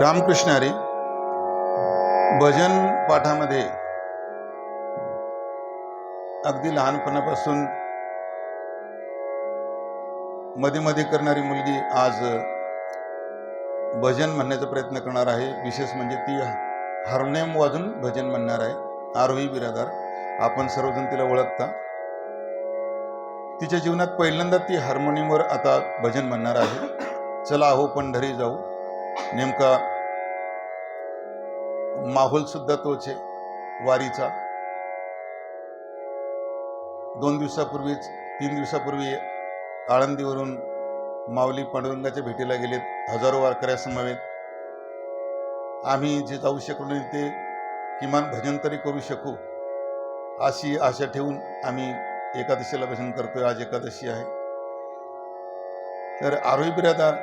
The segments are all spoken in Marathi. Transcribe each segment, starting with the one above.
रामकृष्ण हरी. भजन पाठामध्ये अगदी लहानपणापासून मध्ये मध्ये करणारी मुलगी आज भजन म्हणण्याचा प्रयत्न करणार आहे. विशेष म्हणजे ती हार्मोनियम वाजून भजन म्हणणार आहे. आरोही बिरादार, आपण सर्वजण तिला ओळखता. तिच्या जीवनात पहिल्यांदा ती हार्मोनियमवर आता भजन म्हणणार आहे. चला हो पंढरी जाऊ. नेमका माहोल सुद्धा तोच आहे वारीचा. 3 दिवसापूर्वी आळंदीवरून माऊली पांडुरंगाच्या भेटीला गेलेत हजारो वारकऱ्यासमवेत. आम्ही जे जाऊ शकलो नाही ते किमान भजन तरी करू शकू अशी आशा ठेवून आम्ही एकादशीला भजन करतोय. आज एकादशी आहे. तर आरोही बिरादार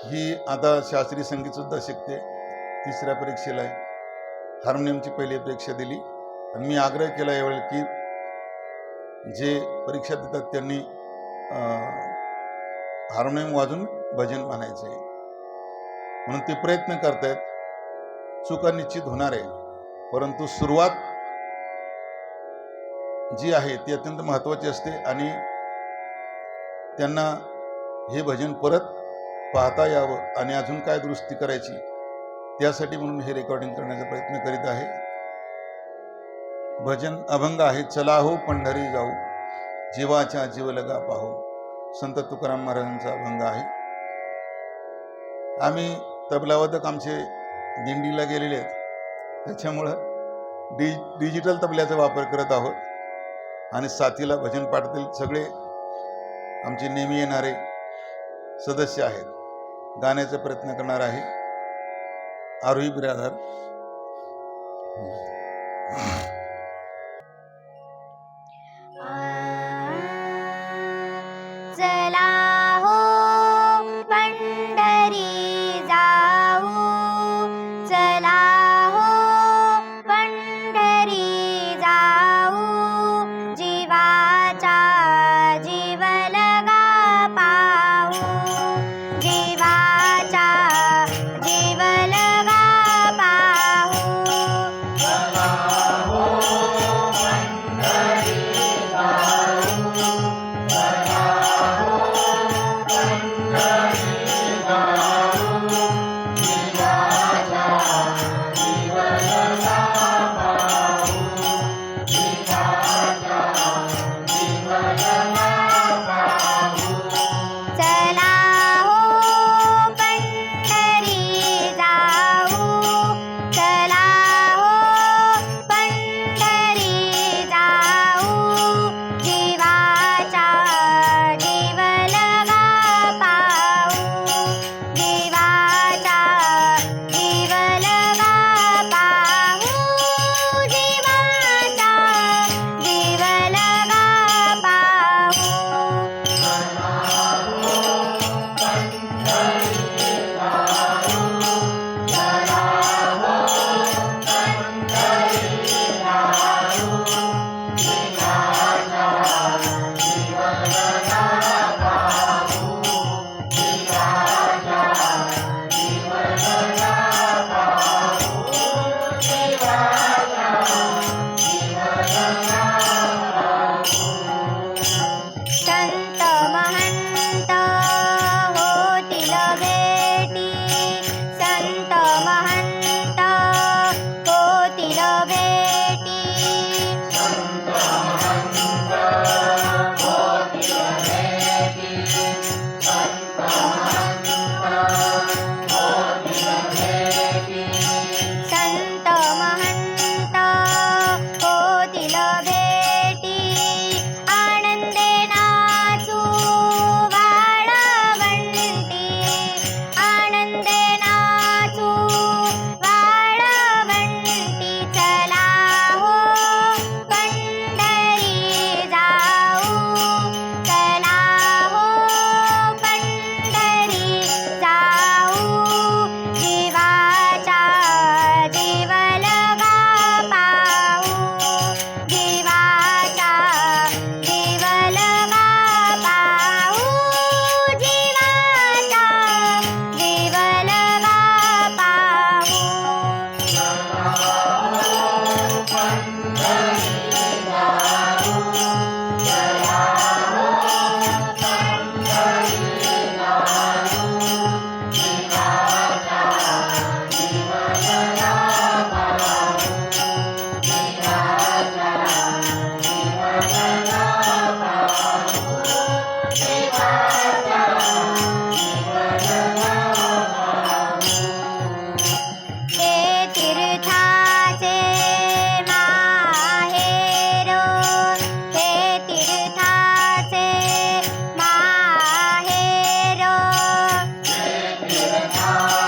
ही आता शास्त्रीय संगीत सुद्धा शिकते. 3ऱ्या परीक्षेला आहे. हार्मोनियमची पहिली परीक्षा दिली आणि मी आग्रह केला यावेळी की जे परीक्षा देतात त्यांनी हार्मोनियम वाजून भजन म्हणायचं आहे. म्हणून ते प्रयत्न करतायत. चुका निश्चित होणार आहे, परंतु सुरुवात जी आहे ती अत्यंत महत्त्वाची असते आणि त्यांना हे भजन परत पाहता यावं आणि अजून काय दुरुस्ती करायची त्यासाठी म्हणून हे रेकॉर्डिंग करण्याचा प्रयत्न करीत आहे. भजन अभंग आहे. चला हो पंढरी जाऊ, जीवाच्या जीव लगा पाहू. संत तुकाराम महाराजांचा अभंग आहे. आम्ही तबलावादक आमचे दिंडीला गेलेले आहेत, त्याच्यामुळं डिजिटल तबल्याचा वापर करत आहोत आणि साथीला भजन पाठातील सगळे आमचे नेहमी येणारे सदस्य आहेत. गाण्याचा प्रयत्न करणार आहे आरोही बिरादार. चला हो पंढरी जाऊ, चला हो पंढरी जाऊ, जीवाचा जीव लगा पाहू, जीवाचा जीव लगा पाहू. चला हो चला